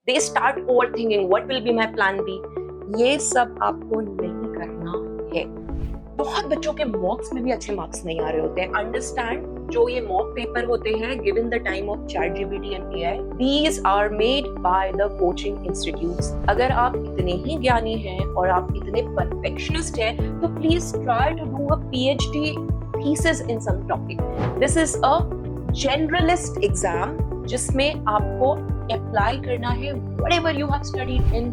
They start over thinking what will be my plan B. ये सब आपको नहीं करना है। बहुत बच्चों के मॉक्स में भी अच्छे मार्क्स नहीं आ रहे होते हैं। अंडरस्टैंड, जो ये मॉक पेपर होते हैं given the time of ChatGPT and AI, these are made by the coaching institutes. अगर आप इतने ही ज्ञानी हैं और आप इतने परफेक्शनिस्ट हैं तो please try to do a PhD thesis in some topic. This is a generalist exam जिसमें आपको अप्लाई करना है whatever you have studied in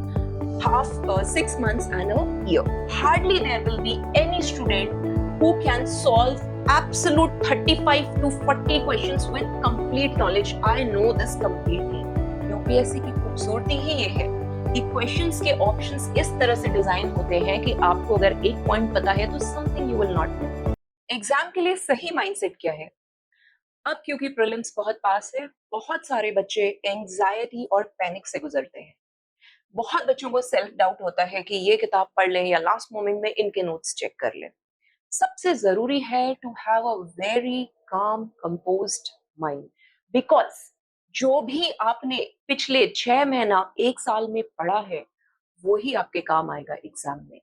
half 6 months and a year. Hardly there will be any student who can solve absolute 35 to 40 questions with complete knowledge. I know this completely. UPSC की खूबसूरती ही ये है कि questions के options इस तरह से design होते हैं कि आपको अगर एक पॉइंट पता है तो something you will not no. Exam के लिए सही माइंडसेट क्या है? अब क्योंकि प्रीलिम्स बहुत पास है, बहुत सारे बच्चे एंजाइटी और पैनिक से गुजरते हैं। बहुत बच्चों को सेल्फ डाउट होता है कि ये किताब पढ़ लें या लास्ट मोमेंट में इनके नोट्स चेक कर लें। सबसे जरूरी है to have a very calm composed mind, because जो भी आपने पिछले 6 महीना 1 साल में पढ़ा है वो ही आपके काम आएगा एग्जाम में।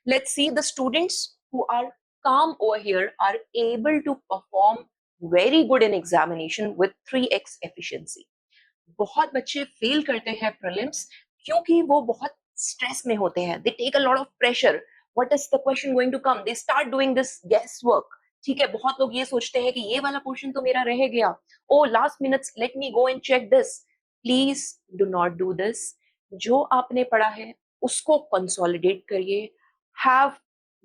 Let's see the students who are calm over here are able to perform very good in examination with 3x efficiency. बहुत बच्चे फेल करते हैं प्रीलिम्स क्योंकि वो बहुत स्ट्रेस में होते हैं। They take a lot of pressure, what is the question going to come, they start doing this guess work. ठीक है, बहुत लोग ये सोचते हैं कि ये वाला पोर्शन तो मेरा रह गया, ओ last minutes let me go and check this. Please do not do this. जो आपने पढ़ा है उसको कंसोलिडेट करिए, have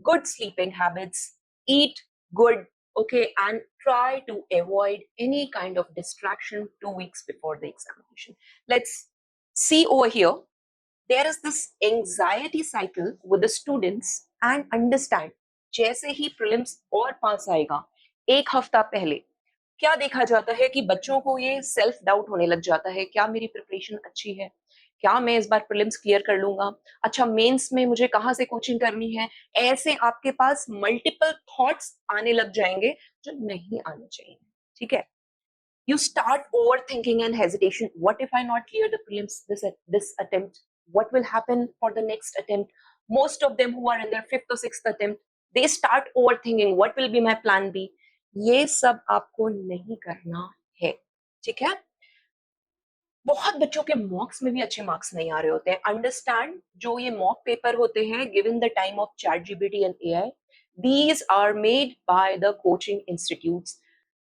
good sleeping habits, eat good, okay, and try to avoid any kind of distraction 2 weeks before the examination. Let's see over here. There is this anxiety cycle with the students, and understand, जैसे ही prelims और पास आएगा, एक हफ्ता पहले क्या देखा जाता है कि बच्चों को ये सेल्फ डाउट होने लग जाता है, क्या मेरी प्रिपरेशन अच्छी है, क्या मैं इस बार प्रीलिम्स क्लियर कर लूंगा, अच्छा मेंस में मुझे कहाँ से कोचिंग करनी है। ऐसे आपके पास मल्टीपल थॉट्स आने लग जाएंगे जो नहीं आने चाहिए। ठीक है, you start overthinking and hesitation. What if I not clear the prelims this attempt? What will happen for the next attempt? Most of them who are in their fifth or sixth attempt, they start overthinking. What will be my plan B? ये सब आपको नहीं करना है। ठीक है, बहुत बच्चों के मॉक्स में भी अच्छे मार्क्स नहीं आ रहे होते हैं। अंडरस्टैंड, जो ये मॉक पेपर होते हैं given the time of ChatGPT and AI, these are made by the coaching institutes.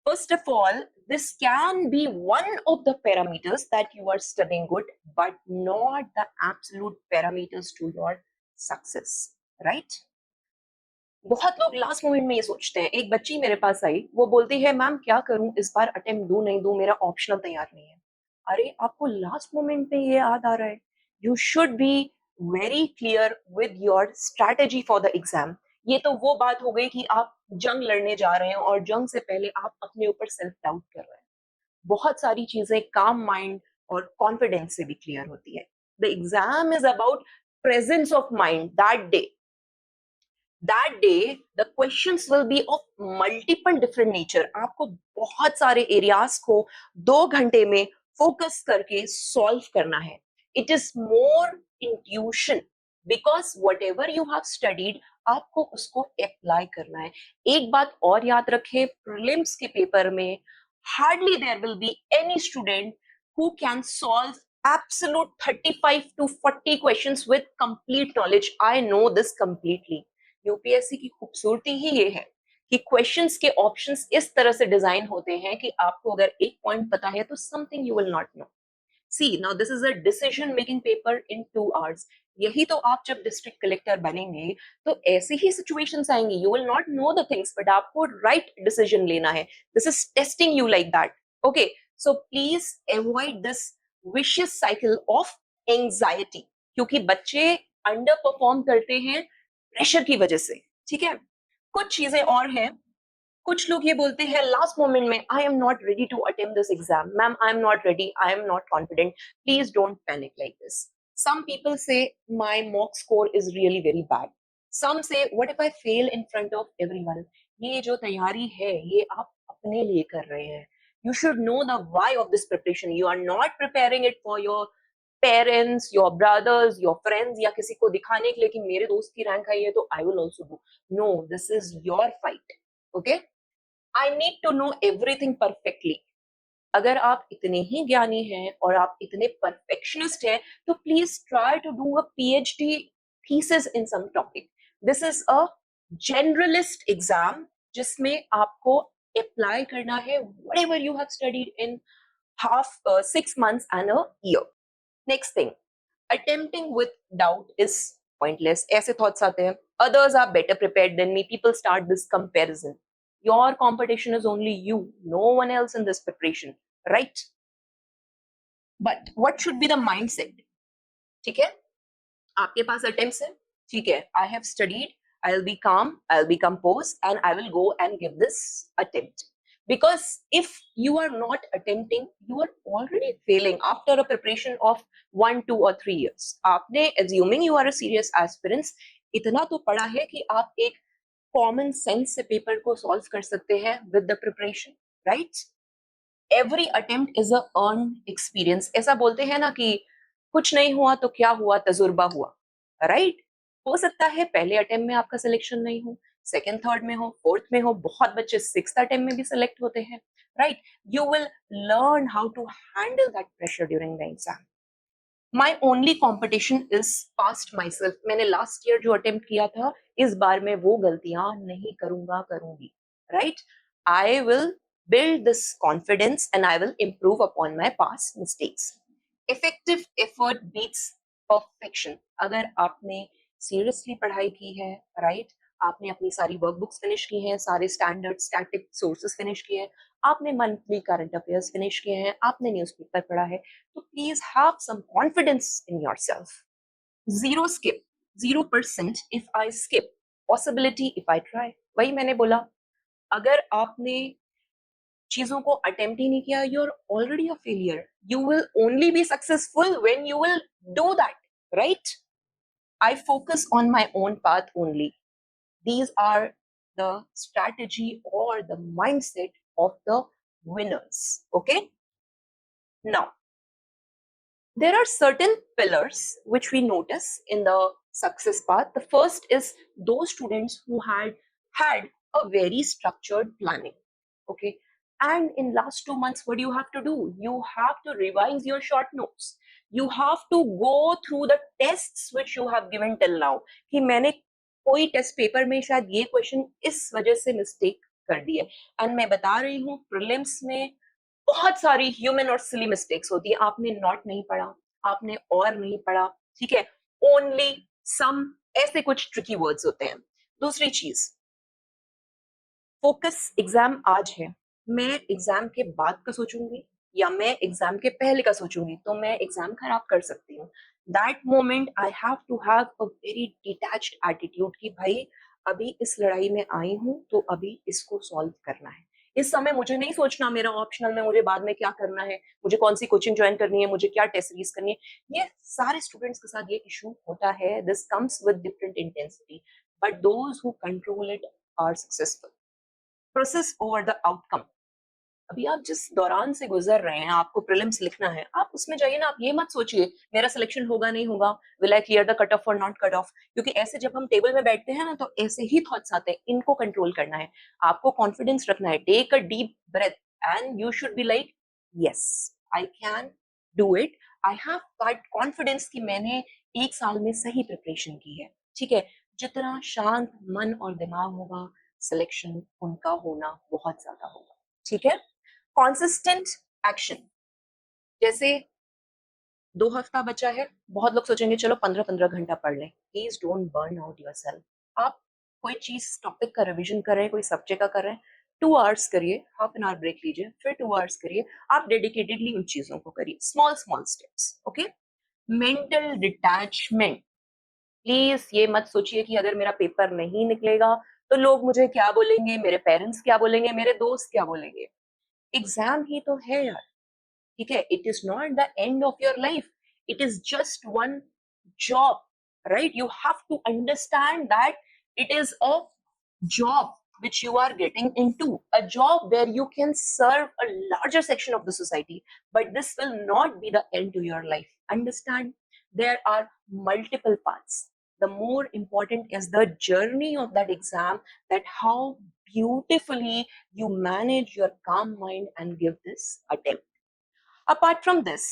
First of all, this can be one of the parameters that you are studying good, but not the absolute parameters to your success, right? बहुत लोग last moment में ये सोचते हैं। एक बच्ची मेरे पास आई, वो बोलती है मैम क्या करूं, इस बार अटेम्प्ट दूं नहीं दूं, मेरा ऑप्शनल तैयार नहीं है। अरे आपको लास्ट मोमेंट में ये याद आ रहा है? You should be very clear with your strategy for the exam. ये तो वो बात हो गई कि आप जंग लड़ने जा रहे हैं और जंग से पहले आप अपने ऊपर सेल्फ डाउट कर रहे हैं। बहुत सारी चीजें काम माइंड और कॉन्फिडेंस से भी क्लियर होती है। The exam is about presence of mind that day. That day the questions will be of multiple different nature. आपको बहुत सारे एरियाज को 2 घंटे में फोकस करके सॉल्व करना है। It is more intuition, because what ever you have studied आपको उसको अप्लाई करना है। एक बात और याद रखें, प्रीलिम्स के पेपर में hardly there will be any student who can solve absolute 35 to 40 questions with complete knowledge. I know this completely. UPSC की खूबसूरती ही ये है कि क्वेश्चंस के ऑप्शंस इस तरह से डिजाइन होते हैं कि आपको अगर एक पॉइंट पता है तो something you will not know. See now this is a decision making paper in 2 hours। यही तो आप जब डिस्ट्रिक्ट कलेक्टर बनेंगे तो ऐसी ही सिचुएशंस आएंगी। You will not know the things but आपको राइट डिसीजन लेना है। This is testing you like that. Okay, so please avoid this vicious cycle of anxiety, क्योंकि बच्चे अंडर परफॉर्म करते हैं प्रेशर की वजह से। ठीक है, कुछ चीजें और हैं। कुछ लोग ये बोलते हैं लास्ट मोमेंट में, I am not ready to attempt this exam, ma'am I am not ready, I am not confident, please don't panic like this. Some people से my mock score is really very bad. Some से what if I fail in front of everyone. ये जो तैयारी है ये आप अपने लिए कर रहे हैं। You should know the why of this preparation. You are not preparing it for your parents, your brothers, your friends या किसी को दिखाने के लिए कि मेरे दोस्त की रैंक आई है तो I will also do. No, this is your fight. Okay, I need to know everything perfectly. अगर आप इतने ही ज्ञानी हैं और आप इतने परफेक्शनिस्ट हैं तो please try to do a PhD thesis in some topic. This is a generalist exam जिसमें आपको अप्लाई करना है whatever you have studied in half 6 months and a year. Next thing, attempting with doubt is pointless. ऐसे thoughts आते हैं. Others are better prepared than me. People start this comparison. Your competition is only you, no one else in this preparation, right? But what should be the mindset? ठीक है, आपके पास attempts है, ठीक है, I have studied, I'll be calm, I'll be composed, and I will go and give this attempt. Because if you are not attempting, you are already failing after a preparation of 1, 2 or 3 years. आपने assuming you are a serious aspirant, इतना तो पढ़ा है कि आप एक common sense से paper को solve कर सकते हैं with the preparation, right? Every attempt is a earned experience. ऐसा बोलते हैं ना कि कुछ नहीं हुआ तो क्या हुआ, तजुर्बा हुआ, right? हो सकता है पहले अटेम्प्ट में आपका सिलेक्शन नहीं हो, सेकेंड थर्ड में हो, फोर्थ में हो, बहुत बच्चे सिक्स्थ अटेम्प्ट में भी सिलेक्ट होते हैं, right? You will learn how to handle that pressure during the exam. My only competition is past my self. मैंने लास्ट ईयर जो अटेम्प्ट किया था, इस बार मैं वो गलतियां नहीं करूंगी, right? I will build this confidence and I will improve upon my past mistakes. Effective effort beats perfection. अगर आपने सीरियसली पढ़ाई की है, राइट, आपने अपनी सारी वर्कबुक्स फिनिश की हैं, सारे स्टैंडर्ड स्टैटिक सोर्सेस फिनिश किए हैं, आपने मंथली करंट अफेयर्स फिनिश किए हैं, आपने न्यूज़पेपर पढ़ा है, तो please have some confidence in yourself. Zero skip, 0% if I skip, possibility if I try. वही मैंने बोला, अगर आपने चीजों को अटेम्प्ट ही नहीं किया, you are already a failure. You will only be successful when you will do that, right? I focus on my own path only. These are the strategy or the mindset of the winners. Okay? Now, there are certain pillars which we notice in the success path. The first is those students who had a very structured planning. Okay? And in last 2 months, what do you have to do? You have to revise your short notes. You have to go through the tests which you have given till now. कि मैंने कोई test paper में शायद ये question इस वजह से mistake कर दी है. एंड मैं बता रही हूँ, प्रीलिम्स में बहुत सारी ह्यूमन और सिली मिस्टेक्स होती है. आपने नॉट नहीं पढ़ा, आपने और नहीं पढ़ा, ठीक है, ओनली सम ऐसे कुछ ट्रिकी वर्ड्स होते हैं. दूसरी चीज, फोकस. एग्जाम आज है, मैं एग्जाम के बाद का सोचूंगी या मैं एग्जाम के पहले का सोचूंगी तो मैं एग्जाम खराब कर सकती हूँ. That moment I have to have a very detached attitude कि भाई अभी इस लड़ाई में आई हूँ तो अभी इसको सॉल्व करना है. इस समय मुझे नहीं सोचना मेरा ऑप्शनल में मुझे बाद में क्या करना है, मुझे कौन सी कोचिंग ज्वाइन करनी है, मुझे क्या टेस्ट सीरीज करनी है. ये सारे स्टूडेंट्स के साथ ये इशू होता है. This comes with different intensity, but those who control it are successful. Process over the outcome. अभी आप जिस दौरान से गुजर रहे हैं, आपको प्रीलिम्स लिखना है, आप उसमें जाइए ना. आप ये मत सोचिए मेरा सिलेक्शन होगा नहीं होगा, will I clear the cut of और नॉट कट ऑफ, क्योंकि ऐसे जब हम टेबल में बैठते हैं ना तो ऐसे ही थॉट्स आते हैं. इनको कंट्रोल करना है, आपको कॉन्फिडेंस रखना है. Take a deep breath and you should be like yes I can do it. I have that confidence कि मैंने 1 साल में सही प्रिपरेशन की है, ठीक है. जितना शांत मन और दिमाग होगा, सिलेक्शन उनका होना बहुत ज्यादा होगा, ठीक है. Consistent action. जैसे 2 हफ्ता बचा है, बहुत लोग सोचेंगे चलो 15-15 घंटा पढ़ लें. Please don't burn out yourself. आप कोई चीज टॉपिक का रिवीजन कर रहे हैं, कोई सब्जेक्ट का कर रहे हैं, 2 आवर्स करिए, हाफ एन आवर ब्रेक लीजिए, फिर 2 आवर्स करिए. आप डेडिकेटेडली उन चीजों को करिए. Small small steps. Okay. Mental detachment. Please ये मत सोचिए कि अगर मेरा पेपर नहीं निकलेगा तो लोग मुझे क्या बोलेंगे, मेरे पेरेंट्स क्या बोलेंगे, मेरे दोस्त क्या बोलेंगे. एग्जाम ही तो है यार, ठीक है. It is not the end of your life, it is just one job, right? You have to understand that it is a job which you are getting into, a job where you can serve a larger section of the society, but this will not be the end to your life. Understand, there are multiple paths. The more important is the journey of that exam, that how beautifully you manage your calm mind and give this attempt. Apart from this,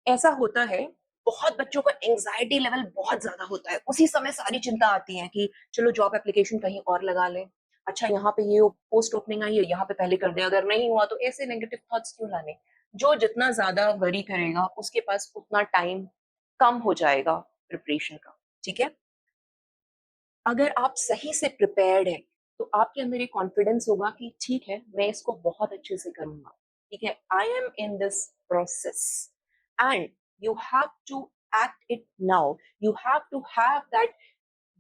ऐसा होता है, बहुत बच्चों का anxiety level बहुत ज्यादा होता है, उसी समय सारी चिंता आती है कि चलो जॉब एप्लीकेशन कहीं और लगा लें, अच्छा यहाँ पे ये पोस्ट ओपनिंग आई है, यहाँ पे पहले कर दे, अगर नहीं हुआ तो ऐसे नेगेटिव थॉट्स क्यों लाने। जो जितना ज्यादा वरी करेगा उसके पास उतना टाइम कम हो जाएगा प्रिपरेशन का। ठीक है, अगर आप सही से प्रिपेयर्ड है तो आपके अंदर ये कॉन्फिडेंस होगा कि ठीक है मैं इसको बहुत अच्छे से करूंगा। ठीक है, I am in this process and you have to act it now. You have to have that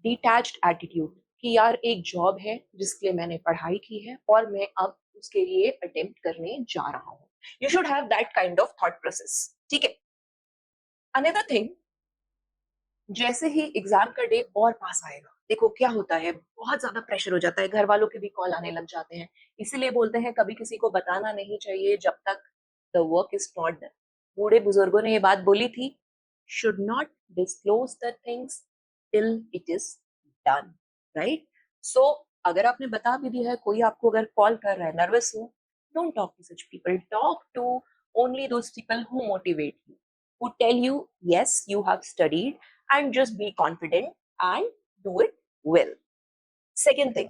detached attitude कि यार एक जॉब है जिसके लिए मैंने पढ़ाई की है और मैं अब उसके लिए अटेम्प्ट करने जा रहा हूँ। You should have that kind of thought process. ठीक है, अनदर थिंग, जैसे ही एग्जाम का डे और पास आएगा, देखो क्या होता है, बहुत ज्यादा प्रेशर हो जाता है, घर वालों के भी कॉल आने लग जाते हैं। इसीलिए बोलते हैं कभी किसी को बताना नहीं चाहिए जब तक the work is not done. बूढ़े बुजुर्गों ने ये बात बोली थी, should not disclose the things till it is done, right. So अगर आपने बता भी दिया है, कोई आपको अगर कॉल कर रहा है, नर्वस हो, don't talk to such people, talk to only those people who motivate you, who tell you yes you have studied, and just be confident and do it well. Second thing,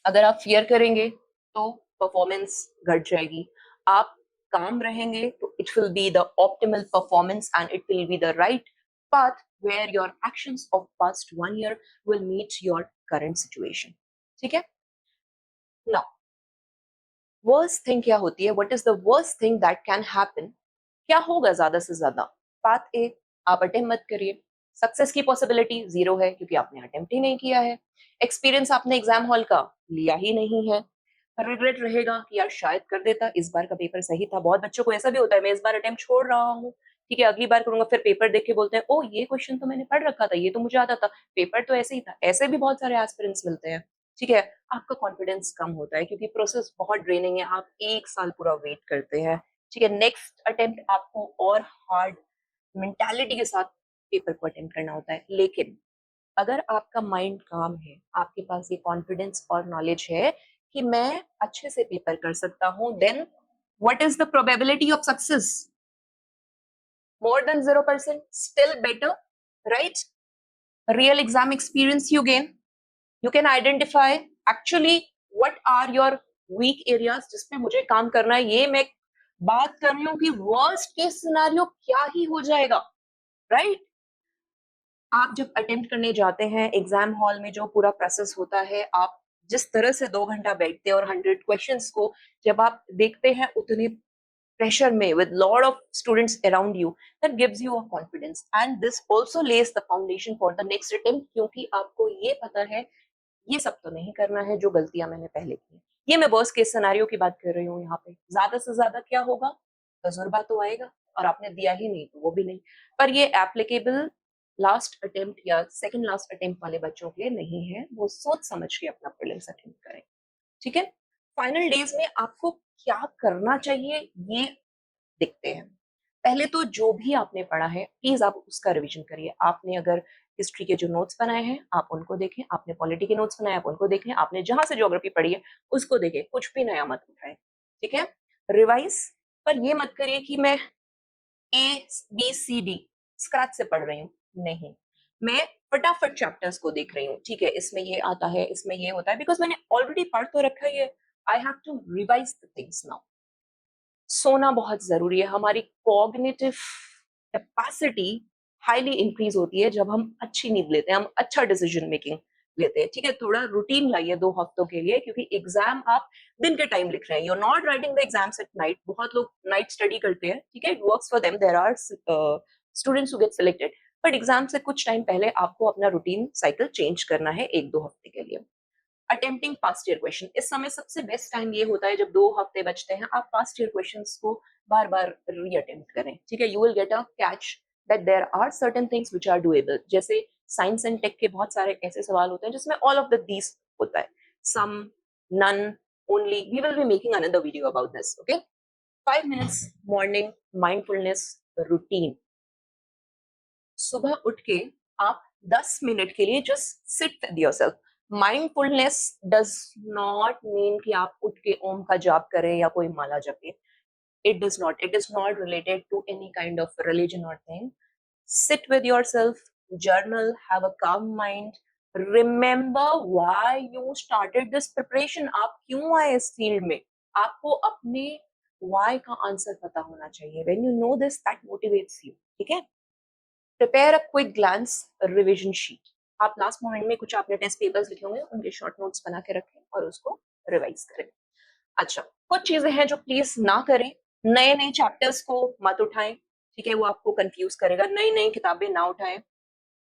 अगर आप fear करेंगे तो performance घट जाएगी। आप calm रहेंगे तो it will be the optimal performance and it will be the right path where your actions of past 1 year will meet your current situation. ठीक है? Now, worst thing क्या होती है? What is the worst thing that can happen? क्या होगा ज्यादा से ज्यादा? पाथ ए, आप अटेम्प्ट मत करिए, सक्सेस की पॉसिबिलिटी 0 है क्योंकि आपने अटेम्प्ट ही नहीं किया है, एक्सपीरियंस आपने एग्जाम हॉल का लिया ही नहीं है, रिग्रेट रहेगा कि यार शायद कर देता, इस बार का पेपर सही था। बहुत बच्चों को ऐसा भी होता है, मैं इस बार अटेम्प्ट छोड़ रहा हूँ, ठीक है अगली बार करूंगा, फिर पेपर देख के बोलते हैं ओ ये क्वेश्चन तो मैंने पढ़ रखा था, ये तो मुझे आता था, पेपर तो ऐसे ही था। ऐसे भी बहुत सारे एस्पिरेंट्स मिलते हैं। ठीक है, आपका कॉन्फिडेंस कम होता है क्योंकि प्रोसेस बहुत ड्रेनिंग है, आप 1 साल पूरा वेट करते हैं। ठीक है, नेक्स्ट अटेम्प्ट आपको और हार्ड मेंटालिटी के साथ पेपर को अटेम्प्ट करना होता है। लेकिन अगर आपका माइंड काम है, आपके पास ये कॉन्फिडेंस और नॉलेज है कि मैं अच्छे से पेपर कर सकता हूं, then what is the probability of success? More than 0%, still better, right. Real exam experience you gain, you can identify actually what are your weak areas जिसपे मुझे काम करना है। ये मैं बात कर रही हूँ कि वर्स्ट केस सिनेरियो क्या ही हो जाएगा, राइट। आप जब अटेम्प्ट करने जाते हैं एग्जाम हॉल में, जो पूरा प्रोसेस होता है, आप जिस तरह से 2 घंटा बैठते हैं और 100 क्वेश्चंस को जब आप देखते हैं उतने pressure में with lot of students around you, that gives you a confidence and this also lays the foundation for the next attempt, क्योंकि आपको ये पता है ये सब तो नहीं करना है जो गलतियां मैंने पहले की। ये मैं वर्स्ट केस सिनेरियो की बात कर रही हूँ यहाँ पे। ज्यादा से ज्यादा क्या होगा, तजुर्बा तो आएगा और आपने दिया ही नहीं तो वो भी नहीं, पर ये एप्लीकेबल लास्ट अटेम्प्ट या सेकंड लास्ट अटेम्प्ट वाले बच्चों के लिए नहीं है। वो सोच समझ के अपना प्रीलिम्स अटेम्प्ट करें। ठीक है, फाइनल डेज में आपको क्या करना चाहिए ये देखते हैं। पहले तो जो भी आपने पढ़ा है प्लीज आप उसका रिवीजन करिए। आपने अगर हिस्ट्री के जो नोट्स बनाए हैं आप उनको देखें, आपने पॉलिटी के नोट्स बनाए आप उनको देखें, आपने जहां से ज्योग्राफी पढ़ी है उसको देखें, कुछ भी नया मत उठाएं। ठीक है, रिवाइज, पर ये मत करिए कि मैं ABCD स्क्रैच से पढ़ रही हूँ, नहीं, मैं फटाफट चैप्टर्स को देख रही हूँ। ठीक है, इसमें ये आता है, इसमें ये होता है, बिकॉज मैंने ऑलरेडी पढ़ तो रखा है, I have to revise the things now. सोना बहुत जरूरी है, हमारी कॉग्निटिव कैपेसिटी हाईली इंक्रीज होती है जब हम अच्छी नींद लेते हैं, हम अच्छा डिसीजन मेकिंग लेते हैं। ठीक है, थोड़ा रूटीन लाइए 2 हफ्तों के लिए, क्योंकि एग्जाम आप दिन के टाइम लिख रहे हैं, you are not writing the exams at night. बहुत लोग नाइट स्टडी करते हैं, ठीक है, it works for them, there are students who get selected, but exam से कुछ टाइम पहले आपको अपना रूटीन साइकिल चेंज करना है 1-2 हफ्ते के लिए। अटेम्प्टिंग पास्ट ईयर क्वेश्चन, इस समय सबसे बेस्ट टाइम ये होता है जब 2 हफ्ते बचते हैं, आप पास्ट ईयर क्वेश्चंस को बार बार रीअटेम्प्ट करें। ठीक है, you will get a catch that there are certain things which are doable. जैसे साइंस एंड टेक के बहुत सारे ऐसे सवाल होते हैं जिसमें ऑल ऑफ द दीस होता है, some, none, only. We will be making another video about this. Okay, 5 minutes morning mindfulness routine. सुबह उठ के आप 10 मिनट के लिए just sit with yourself. Mindfulness does not mean कि आप उठ के ओम का जाप करें या कोई माला जपे। It is not related to any kind of religion or thing. Sit with yourself, journal, have a calm mind. Remember why you started this preparation. आप क्यों आए इस फील्ड में? आपको अपने why का आंसर पता होना चाहिए. When you know this, that motivates you. ठीक है? Prepare a quick glance revision sheet. आप लास्ट मोमेंट में कुछ आपने टेस्ट पेपर्स लिखे होंगे, उनके शॉर्ट नोट्स बना के रखें और उसको रिवाइज करें. अच्छा, कुछ चीजें हैं जो प्लीज ना करें. नए नए चैप्टर्स को मत उठाएं. ठीक है, वो आपको कंफ्यूज करेगा. नई नई किताबें ना उठाएं.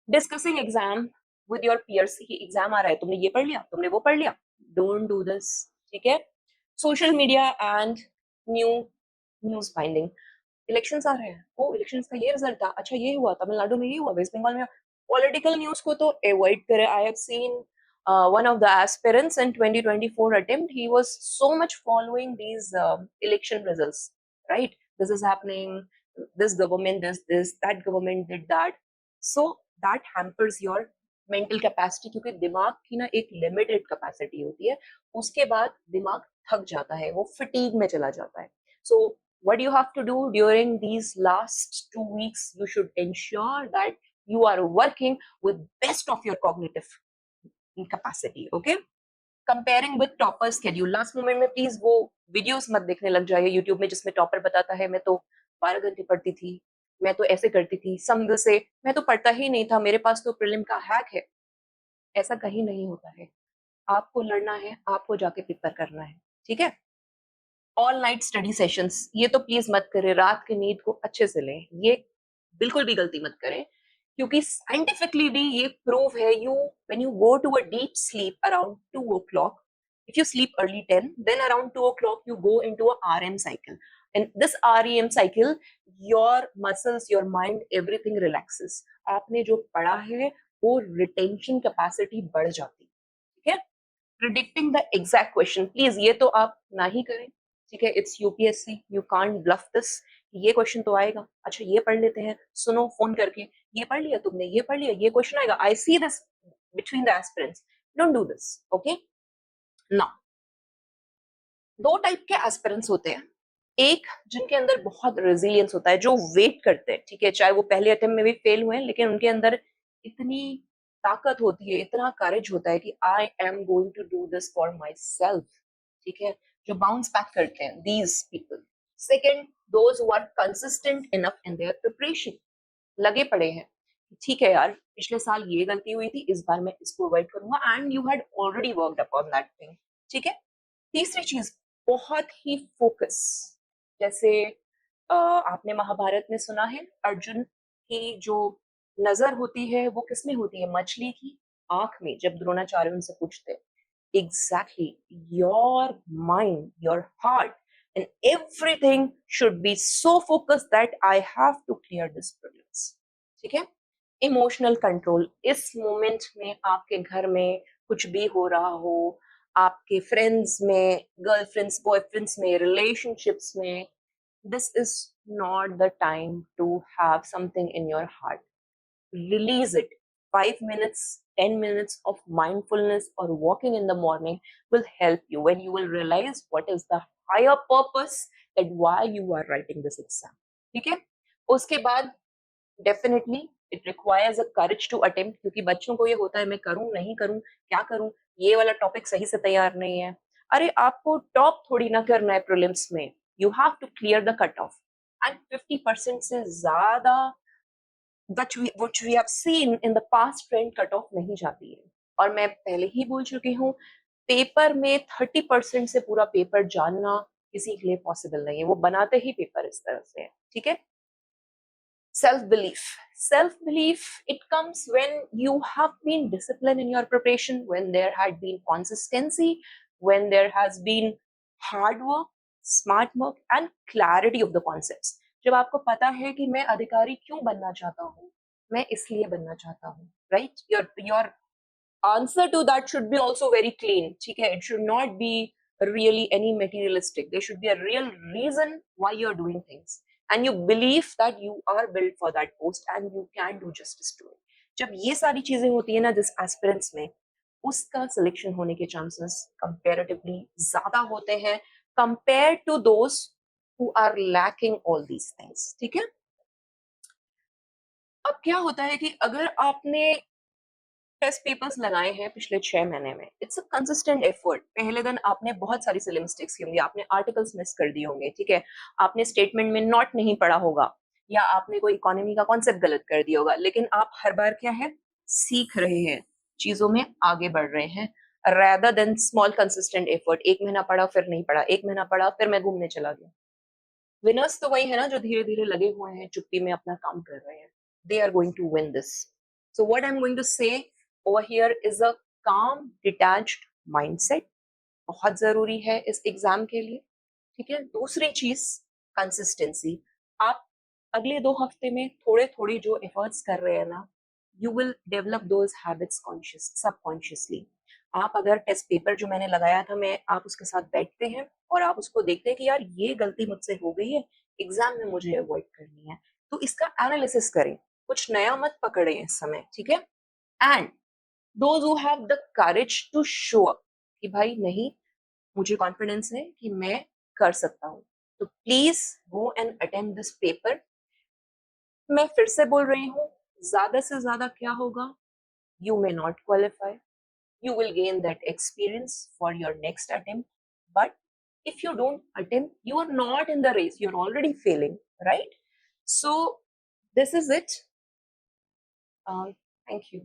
Discussing exam with your peers कि एग्जाम आ रहा है, तुमने ये पढ़ लिया, तुमने वो पढ़ लिया. Don't do this. ठीक है. Social media and new news finding. Elections आ रहे हैं, ओ इलेक्शंस का ये रिजल्ट था, अच्छा ये हुआ, तमिलनाडु में ये हुआ, वेस्ट बंगाल में. पॉलिटिकल न्यूज को तो अवॉइड करें. I have seen one of the aspirants in 2024 attempt, he was so much following these election results, right? This is happening, this government this, that government did that. So that hampers your mental capacity, क्योंकि दिमाग की ना एक limited capacity होती है. उसके बाद दिमाग थक जाता है, वो फटीग में चला जाता है. So what you have to do during these last 2 weeks, you should ensure that you are working with best of your cognitive capacity. Okay, comparing with topper schedule. Last moment में please वो videos मत देखने लग जाइए YouTube में जिसमें topper बताता है मैं तो 12 घंटे पढ़ती थी, मैं तो ऐसे करती थी, समझ से मैं तो पढ़ता ही नहीं था, मेरे पास तो प्रीलिम का हैक है. ऐसा कहीं नहीं होता है. आपको लड़ना है, आपको जाके पेपर करना है. ठीक है. ऑल नाइट स्टडी सेशंस, ये तो प्लीज मत करें. रात की नींद को अच्छे से लें, ये बिल्कुल भी गलती मत करें, क्योंकि साइंटिफिकली भी ये प्रूव है. You when you go to a deep sleep around 2 o'clock, if you sleep early 10, then around 2 o'clock you go into a REM cycle, and this REM cycle, your muscles, your mind, everything relaxes. आपने जो पढ़ा है वो retention capacity बढ़ जाती है. ठीक है. Predicting the exact question, please ये तो आप ना ही करें. ठीक है. It's UPSC, you can't bluff this. ये क्वेश्चन तो आएगा, अच्छा ये पढ़ लेते हैं, सुनो फोन करके, ये पढ़ लिया तुमने, ये पढ़ लिया, ये क्वेश्चन आएगा. I see this between the aspirants. Don't do this. Okay. Now दो टाइप के एस्पिरेंट्स होते हैं. एक जिनके अंदर बहुत रेजिलियंस होता है, जो वेट करते हैं. ठीक है, चाहे वो पहले अटेम्प्ट में भी फेल हुए, लेकिन उनके अंदर इतनी ताकत होती है, इतना करेज होता है कि I am going to do this for myself. ठीक है. जो बाउंस बैक करते हैं, these people. Second, those who are consistent enough in their preparation. लगे पड़े हैं, ठीक है यार, पिछले साल ये गलती हुई थी, इस बार मैं इसको अवॉइड करूंगा, and you had already worked upon that thing. ठीक है. तीसरी चीज, बहुत ही फोकस. जैसे आपने महाभारत में सुना है, अर्जुन की जो नजर होती है वो किसमें होती है? मछली की आंख में. जब द्रोणाचार्य उनसे पूछते, exactly, your mind, your heart and everything should be so focused that I have to clear this problems. ठीक है. Emotional control. इस मोमेंट में आपके घर में कुछ भी हो रहा हो, आपके फ्रेंड्स में, गर्लफ्रेंड्स, बॉयफ्रेंड्स में, रिलेशनशिप्स में, this is not the time to have something in your heart. Release it. 5 minutes, 10 minutes of mindfulness or walking in the morning will help you when you will realize what is the higher purpose that why you are writing this exam. ठीक है. उसके बाद definitely it requires a courage to attempt, क्योंकि बच्चों को ये होता है मैं करूं नहीं करूं, क्या करूं, ये वाला टॉपिक सही से तैयार नहीं है. अरे आपको टॉप थोड़ी ना करना है प्रीलिम्स में. You have to clear the cut off, and 50% से ज्यादा which we have seen in the past trend cut off नहीं जाती है. और मैं पहले ही बोल चुकी हूँ, पेपर में 30% से पूरा पेपर जानना किसी के लिए पॉसिबल नहीं है. वो बनाते ही पेपर इस तरह से है. ठीक है. Self belief, it comes when you have been disciplined in your preparation, when there had been consistency, when there has been hard work, smart work and clarity of the concepts. जब आपको पता है कि मैं अधिकारी क्यों बनना चाहता हूँ, मैं इसलिए बनना चाहता हूँ, right? Your answer to that should be also very clean. ठीक है. It should not be really any materialistic. There should be a real reason why you're doing things. and you believe that you are built for that post and you can do justice to it. जब ये सारी चीजें होती है ना जिस aspirants में, उसका सिलेक्शन होने के चांसेस कंपैरेटिवली ज्यादा होते हैं compare to those who are lacking all these things. ठीक है. अब क्या होता है कि अगर आपने टेस्ट पेपर्स लगाए हैं पिछले 6 महीने में, इट्स अ कंसिस्टेंट एफर्ट. पहले दिन आपने बहुत सारी सिली मिस्टेक्स की होंगी, आपने आर्टिकल्स मिस कर दिए होंगे, ठीक है, आपने स्टेटमेंट में नॉट नहीं पढ़ा होगा, या आपने कोई इकोनॉमी का कॉन्सेप्ट गलत कर दिया होगा, लेकिन आप हर बार क्या है, सीख रहे हैं, चीजों में आगे बढ़ रहे हैं, rather than small consistent effort. 1 महीना पढ़ा फिर नहीं पढ़ा, 1 महीना पढ़ा फिर मैं घूमने चला गया. विनर्स तो वही है ना जो धीरे धीरे लगे हुए हैं, चुप्पी में अपना काम कर रहे हैं. They are going to win this. So what I'm going to say over here is a calm, detached mindset. बहुत जरूरी है इस एग्जाम के लिए. ठीक है. दूसरी चीज कंसिस्टेंसी. आप अगले 2 हफ्ते में थोड़े थोड़ी जो एफर्ट्स कर रहे हैं ना, you will develop those habits conscious subconsciously. आप अगर टेस्ट पेपर जो मैंने लगाया था, मैं आप उसके साथ बैठते हैं और आप उसको देखते हैं कि यार ये गलती मुझसे हो गई है, एग्जाम में मुझे अवॉइड करनी है, तो इसका एनालिसिस करें. कुछ नया मत पकड़े इस समय. ठीक है. And those who have the courage to show up कि भाई नहीं, मुझे कॉन्फिडेंस है कि मैं कर सकता हूँ, तो please go and attempt this paper. मैं फिर से बोल रही हूँ, ज्यादा से ज्यादा क्या होगा, you may not qualify, you will gain that experience for your next attempt. But if you don't attempt, you are not in the race, you're already failing, right? So this is it. Thank you.